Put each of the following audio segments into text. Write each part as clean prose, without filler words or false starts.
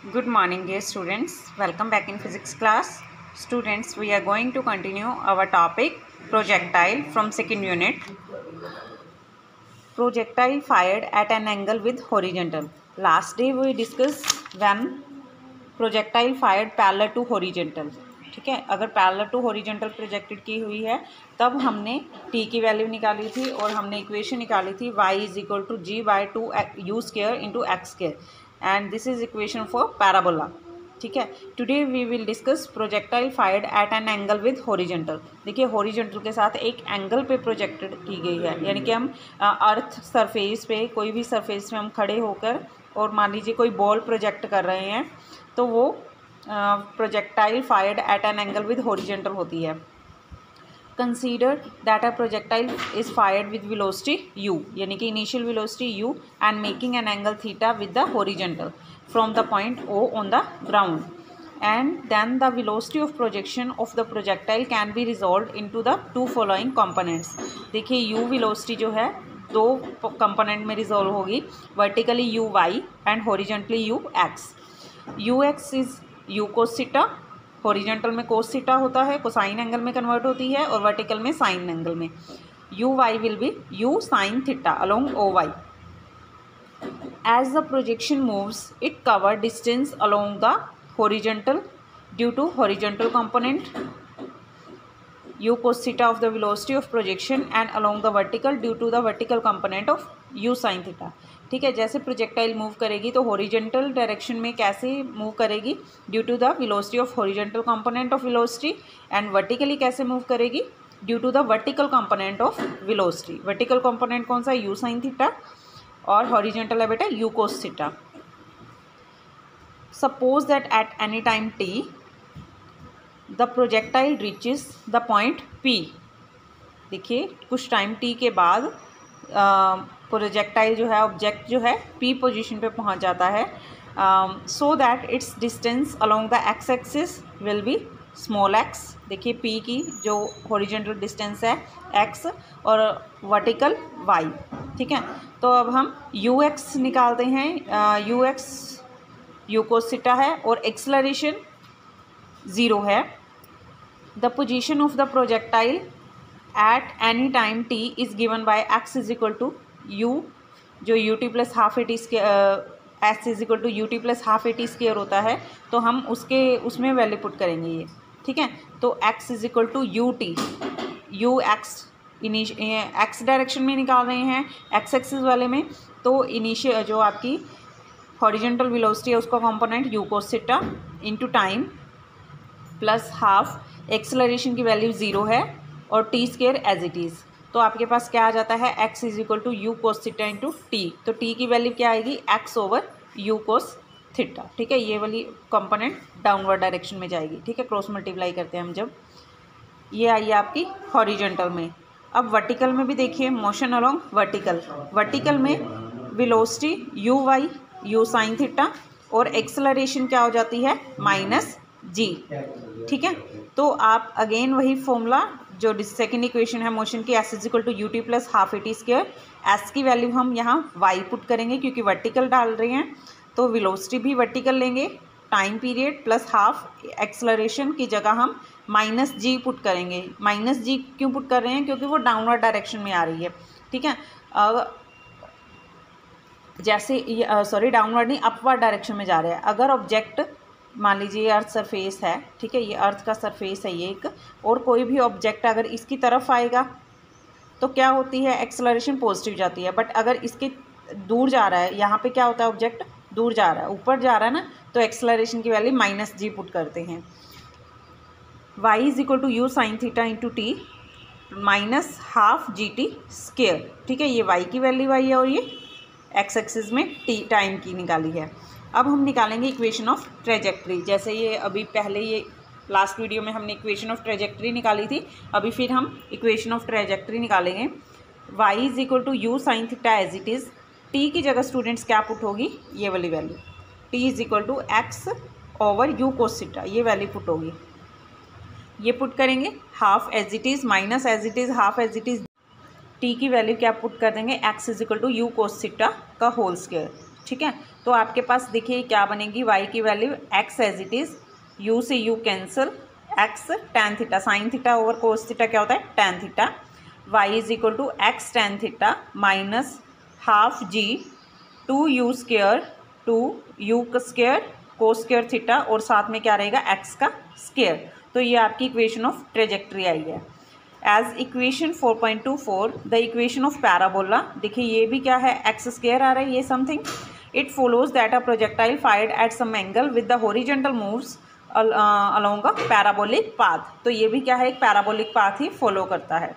Good morning, dear students. Welcome back in physics class. Students, we are going to continue our topic projectile from second unit. Projectile fired at an angle with horizontal. Last day we discussed when projectile fired parallel to horizontal. ठीक है, अगर parallel to horizontal projected की हुई है तब हमने t की value निकाली थी और हमने इक्वेशन निकाली थी y = g/2u² into x², and this is equation for parabola. ठीक है, today we will discuss projectile fired at an angle with horizontal. देखिए, हॉरिजॉन्टल के साथ एक एंगल पे प्रोजेक्टेड की गई है, यानी कि हम अर्थ सरफेस पे, कोई भी सरफेस में हम खड़े होकर और मान लीजिए कोई बॉल प्रोजेक्ट कर रहे हैं तो वो projectile fired at an angle with horizontal होती है. Consider that a projectile is fired with velocity u, यानी कि initial velocity u and making an angle theta with the horizontal from the point O on the ground, and then the velocity of projection of the projectile can be resolved into the two following components. देखिए, u velocity जो है दो component में resolve होगी, vertically u y and horizontally u x. ux is u cos theta, horizontal में cos theta होता है, cosine angle में कन्वर्ट होती है, और वर्टिकल में साइन एंगल में. u y will be u sin theta along o y. As the projection moves, it cover distance along the horizontal due to horizontal component u cos theta of the velocity of projection, and along the vertical due to the vertical component of u sin theta. ठीक है, जैसे projectile move करेगी तो horizontal direction में कैसे move करेगी, due to the velocity of horizontal component of velocity, and vertically कैसे move करेगी, due to the vertical component of velocity. Vertical component कौन सा है, u sin थीटा, और हॉरिजॉन्टल है बेटा u cos theta. Suppose that at any time t the projectile reaches the point p. देखिए, कुछ टाइम t के बाद प्रोजेक्टाइल जो है, ऑब्जेक्ट जो है p पोजीशन पे पहुंच जाता है, so that it's distance along the x axis will be small x. देखिए, p की जो हॉरिजॉन्टल डिस्टेंस है x और वर्टिकल y. ठीक है, तो अब हम ux निकालते हैं. ux u cos थीटा है और एक्सेलरेशन 0 है. The position of the projectile eight any time t is given by x = u, जो ut plus half A T s = ut plus half A T square होता है, तो हम उसमें value put करेंगे ये. ठीक है, तो x = ux एक्स डायरेक्शन में निकाल रहे हैं, एक्स एक्सिस वाले में, तो इनिशियल जो आपकी हॉरिजॉन्टल वेलोसिटी है उसका component u cos theta into time plus half, acceleration की वैल्यू 0 है, और t² एज इट इज़. तो आपके पास क्या आ जाता है, x = u cos theta into t. तो t की वैल्यू क्या आएगी, x/u cos थीटा. ठीक है, ये वाली कंपोनेंट डाउनवर्ड डायरेक्शन में जाएगी. ठीक है, क्रॉस मल्टीप्लाई करते हैं हम जब. ये आई आपकी हॉरिजॉन्टल में. अब वर्टिकल में भी देखिए, मोशन अलोंग वर्टिकल. वर्टिकल में velocity u y u sin theta, और एक्सेलरेशन क्या हो जाती है, -g. ठीक है, तो आप अगेन वही फॉर्मूला जो सेकेंड इक्वेशन है मोशन की, s = ut plus half A T square. s की वैल्यू हम यहाँ y पुट करेंगे क्योंकि वर्टिकल डाल रहे हैं, तो वेलोसिटी भी वर्टिकल लेंगे, time period plus half, acceleration की जगह हम -g पुट करेंगे. -g क्यों पुट कर रहे हैं, क्योंकि वो डाउनवर्ड डायरेक्शन में आ रही है. ठीक है, जैसे डाउनवर्ड नहीं, अपवर्ड डायरेक्शन में जा रहा है. अगर ऑब्जेक्ट मान लीजिए ये अर्थ सरफेस है, ठीक है, ये अर्थ का सरफेस है ये एक, और कोई भी ऑब्जेक्ट अगर इसकी तरफ आएगा तो क्या होती है, एक्सेलरेशन पॉजिटिव जाती है. बट अगर इसके दूर जा रहा है, यहाँ पे क्या होता है, ऑब्जेक्ट दूर जा रहा है, ऊपर जा रहा है ना, तो एक्सेलरेशन की वैल्यू -g पुट करते हैं. y = u sin theta into t -12 gt². ठीक है, ये y की वैल्यू आई है और ये x एक्सिस में t टाइम की निकाली है. अब हम निकालेंगे इक्वेशन ऑफ ट्रेजेक्ट्री. जैसे ये अभी पहले ये लास्ट वीडियो में हमने इक्वेशन ऑफ ट्रेजेक्ट्री निकाली थी, अभी फिर हम इक्वेशन ऑफ ट्रेजेक्ट्री निकालेंगे. y = u sin theta as it is. t की जगह स्टूडेंट्स क्या पुट होगी, ये वाली value, t = x/u cos theta, ये वैल्यू पुट होगी. ये पुट करेंगे, half as it is minus as it is, half as it is. t की वैल्यू क्या पुट कर देंगे, x = u cos थीटा का होल स्क्वायर. ठीक है, तो आपके पास देखिए क्या बनेगी, y की value x as it is, u से u cancel, x tan theta, sine theta over cos theta क्या होता है tan theta, y is equal to x tan theta minus half g 2u square 2u का square cos square theta और साथ में क्या रहेगा x का स्क्वेयर। तो ये आपकी इक्वेशन ऑफ ट्रेजेक्ट्री आई है। As equation 4.24 the equation of parabola, देखिए ये भी क्या है एक्स स्क्वेयर आ रहा है ये something. It follows that a projectile fired at some angle with the horizontal moves along a parabolic path. तो ये भी क्या है, एक पैराबोलिक पाथ ही फॉलो करता है।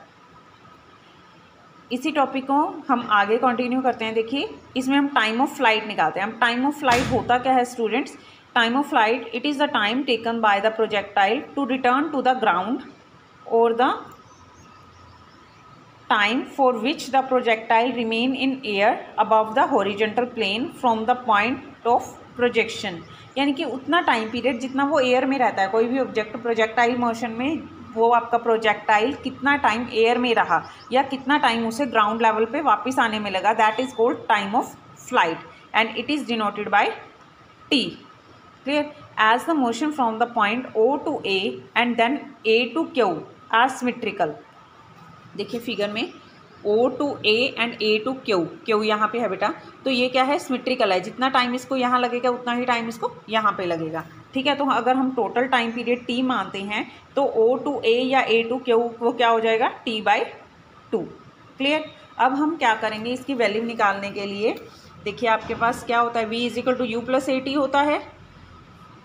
इसी टॉपिक को हम आगे कंटिन्यू करते हैं। देखिए इसमें हम टाइम ऑफ फ्लाइट निकालते हैं। हम टाइम ऑफ फ्लाइट होता क्या है students, time of flight it is the time taken by the projectile to return to the ground और the time for which the projectile remain in air above the horizontal plane from the point of projection। यानी कि उतना time period जितना वो air में रहता है, कोई भी ऑब्जेक्ट प्रोजेक्टाइल मोशन में वो आपका प्रोजेक्टाइल कितना टाइम एयर में रहा या कितना टाइम उसे ग्राउंड लेवल पे वापस आने में लगा, that is called time of flight and it is denoted by T. Clear? As the motion from the point O to A and then A to Q are symmetrical. देखिए figure में O to A and A to Q यहाँ पे है बेटा, तो ये क्या है सिमेट्रिकल है, जितना टाइम इसको यहाँ लगेगा उतना ही टाइम इसको यहाँ पे लगेगा। ठीक है, तो अगर हम टोटल टाइम पीरियड T मानते हैं तो O to A या A to Q वो क्या हो जाएगा T/2। क्लियर? अब हम क्या करेंगे इसकी वैल्यू निकालने के लिए, देखिए आपके पास क्या होता है V is equal to U plus AT होता है,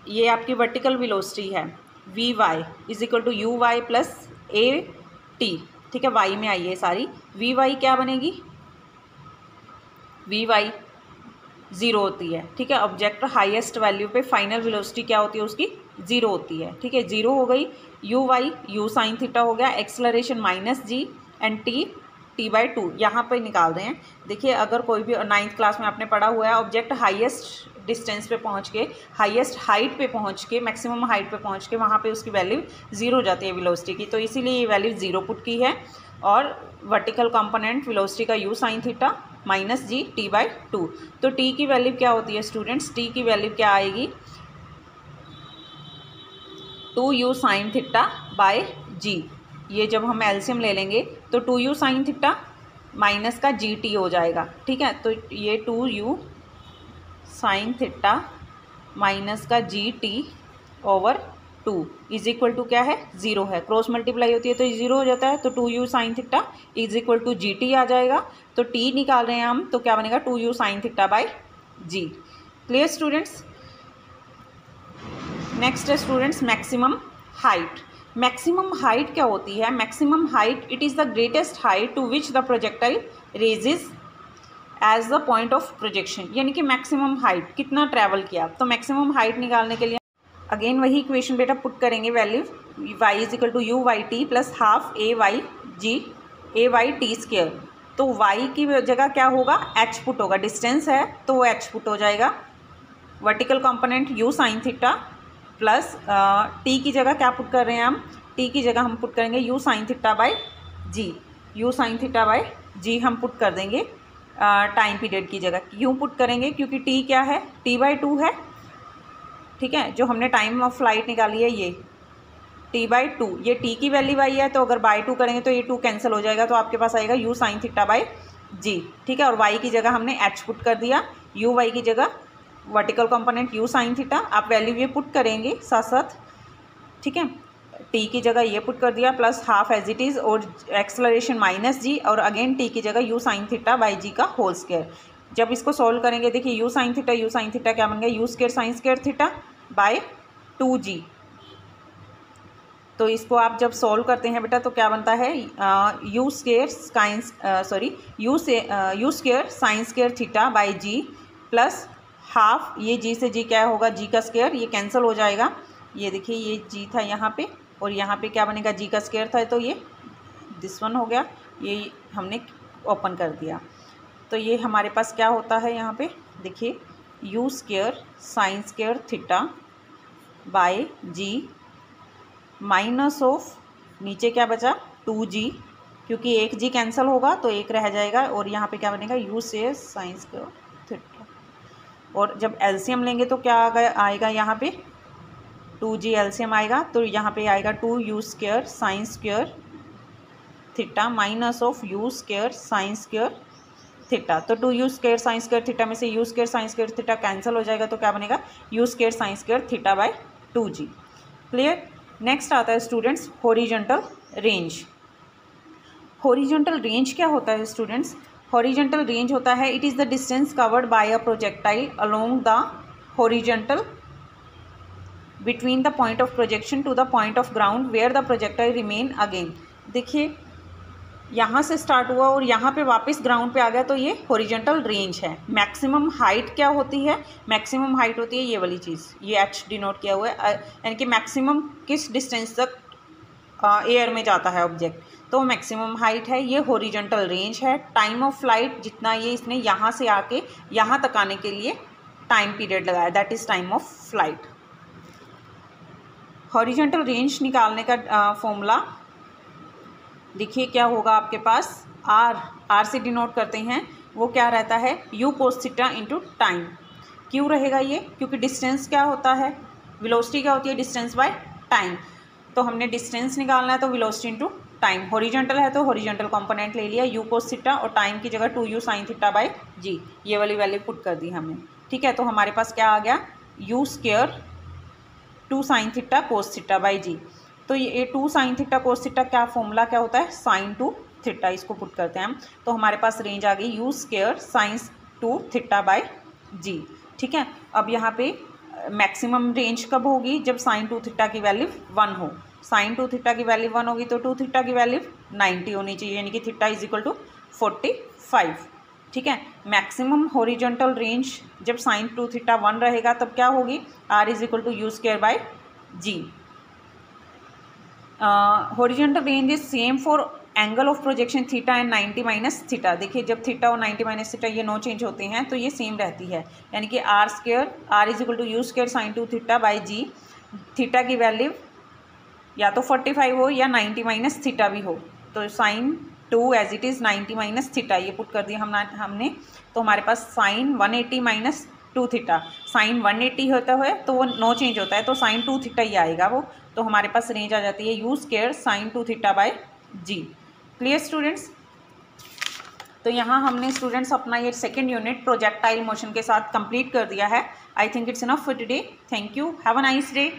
ये आपकी वर्टिकल वेलोसिटी है, Vy is equal to UY plus AT। ठीक है, y में आई है सारी, Vy क्या बनेगी, Vy 0 होती है। ठीक है, ऑब्जेक्ट हाईएस्ट वैल्यू पे फाइनल वेलोसिटी क्या होती है उसकी 0 होती है। ठीक है, 0 हो गई, Uy u साइन थीटा हो गया, acceleration minus g and T/2 यहाँ पे निकाल रहे हैं। देखिए अगर कोई भी 9th क्लास में आपने पढ़ा हुआ है, ऑब्जेक्ट हाईएस्ट डिस्टेंस पे पहुँच के, हाईएस्ट हाइट पे पहुँच के, मैक्सिमम हाइट पे पहुँच के वहाँ पे उसकी वैल्यू 0 हो जाती है वेलोसिटी की, तो इसीलिए ये वैल्यू 0 पुट की है। और वर्टिकल कंपोनेंट वेलोसिटी का u sine theta minus g T/2। तो t की वैल्यू क्या होती है स्टूडेंट्स, t की वैल्यू क्या आएगी 2u sine theta by g। ये जब हम एलसीएम ले लेंगे तो 2u साइन थीटा माइनस का gt हो जाएगा। ठीक है, तो ये 2u साइन थीटा माइनस का gt over 2 is equal to क्या है 0 है, क्रॉस मल्टीप्लाई होती है तो 0 हो जाता है, तो 2u sine theta is equal to gt आ जाएगा। तो t निकाल रहे हैं हम तो क्या बनेगा 2u sine theta by g। Clear students? Next है students maximum height. Maximum height क्या होती है, maximum height it is the greatest height to which the projectile raises as the point of projection. यानी कि मैक्सिमम हाइट कितना travel किया, तो maximum height निकालने के लिए अगेन वही इक्वेशन बेटा पुट करेंगे, value y is equal to UYT plus half AY t²। तो y की जगह क्या होगा h पुट होगा, डिस्टेंस है तो वो h पुट हो जाएगा, vertical component u sine theta plus t की जगह क्या पुट कर रहे हैं हम, t की जगह हम पुट करेंगे u sine theta by g, u sine theta by g हम पुट कर देंगे टाइम पीरियड की जगह। क्यों पुट करेंगे, क्योंकि t क्या है T/2 है। ठीक है, जो हमने टाइम ऑफ फ्लाइट निकाली है ये T/2, ये t की वैल्यू आई है, तो अगर बाय 2 करेंगे तो ये 2 कैंसिल हो जाएगा, तो आपके पास आएगा u sine theta by g। ठीक है, और y की जगह हमने h पुट कर दिया, uy की जगह vertical component u sine theta, आप वैल्यू ये पुट करेंगे साथ साथ। ठीक है, t की जगह ये पुट कर दिया plus half as it is और एक्सलरेशन माइनस g और अगेन t की जगह u sine theta by g का होल स्क्वायर। जब इसको सॉल्व करेंगे देखिए u साइन थीटा क्या बन गया u square sine square theta by 2g। तो इसको आप जब सॉल्व करते हैं बेटा तो क्या बनता है u square sine square theta by g plus half, ये g से g क्या होगा g का स्क्वायर, ये कैंसिल हो जाएगा। ये देखिए ये g था यहाँ पे और यहाँ पे क्या बनेगा g का स्क्वायर था, तो ये दिस वन हो गया, ये हमने ओपन कर दिया। तो ये हमारे पास क्या होता है यहाँ पे देखिए u square sine square theta by g minus of नीचे क्या बचा 2g, क्योंकि एक g कैंसिल होगा तो एक रह जाएगा और यहाँ पे क्या बनेगा u से साइन स्क्वायर थीटा और जब एलसीएम लेंगे तो क्या आएगा यहाँ पे 2g एलसीएम आएगा, तो यहाँ पे आएगा 2u² sign square theta minus of u² sine square theta. तो 2u² साइन स्क्वायर थीटा में से u² sine square theta cancel हो जाएगा, तो क्या बनेगा u² sine square theta by 2g। Clear. Next आता है students horizontal range. Horizontal range क्या होता है स्टूडेंट्स? हॉरिजॉन्टल रेंज होता है it is the distance covered by a projectile along the horizontal between the point of projection to the point of ground where the projectile remain again. देखिए यहाँ से start हुआ और यहाँ पे वापस ग्राउंड पे आ गया, तो ये हॉरिजॉन्टल रेंज है। मैक्सिमम हाइट क्या होती है? मैक्सिमम हाइट होती है ये वाली चीज़, ये एच डिनोट किया हुआ है, यानी कि मैक्सिमम किस डिस्टेंस तक एयर में जाता है ऑब्जेक्ट, तो मैक्सिमम हाइट है। ये हॉरिजॉन्टल रेंज है। टाइम ऑफ फ्लाइट जितना ये इसने यहाँ से आके यहाँ तक आने के लिए टाइम पीरियड लगाया, that is time of flight. Horizontal range निकालने का फॉर्मूला देखिए क्या होगा आपके पास, आर से डिनोट करते हैं, वो क्या रहता है u cos theta into time. क्यों रहेगा ये? क्योंकि डिस्टेंस क्या होता है, वेलोसिटी क्या होती है, डिस्टेंस बाय टाइम। तो हमने डिस्टेंस निकालना है तो वेलोसिटी इंटू टाइम। हॉरिजॉन्टल है तो हॉरिजॉन्टल कंपोनेंट ले लिया u cos थीटा, और टाइम की जगह 2u sin theta by g, ये वाली वैल्यू पुट कर दी हमने। ठीक है, तो हमारे पास क्या आ गया u² 2 sin theta cos theta by g। तो ये 2 sin थीटा cos थीटा क्या फॉर्मूला क्या होता है, sin 2 थीटा, इसको पुट करते हैं हम। तो हमारे पास रेंज आ गई u² sin 2 theta by g। ठीक है, अब यहाँ पे मैक्सिमम रेंज कब होगी, जब sin 2 थीटा की वैल्यू 1 हो। sin 2 थीटा की वैल्यू 1 होगी तो 2 थीटा की वैल्यू 90 होनी चाहिए, यानी कि थीटा इज इक्वल टू 45। ठीक है, मैक्सिमम हॉरिजॉन्टल रेंज जब sin 2 थीटा 1 रहेगा तब क्या होगी, r is equal to u² by g। Horizontal range is same for angle of projection theta and 90 minus theta. देखिए जब थीटा और 90 माइनस थीटा ये नो चेंज होते हैं तो ये सेम रहती है, यानी कि r is equal to u² sin 2 theta by G. Theta की वैल्यू या तो 45 हो या 90 माइनस थीटा भी हो, तो sin 2 as it is 90 minus theta ये पुट कर दिया हमने। तो हमारे पास sin 180 माइनस 2 थीटा, sin 180 होता है तो वो नो चेंज होता है, तो sin 2 थीटा ही आएगा वो। तो हमारे पास रेंज आ जाती है u² sin 2 theta by g. Clear students? तो यहाँ हमने स्टूडेंट्स अपना ये सेकेंड यूनिट प्रोजेक्टाइल मोशन के साथ कंप्लीट कर दिया है। I think it's enough for today. Thank you, have a nice day.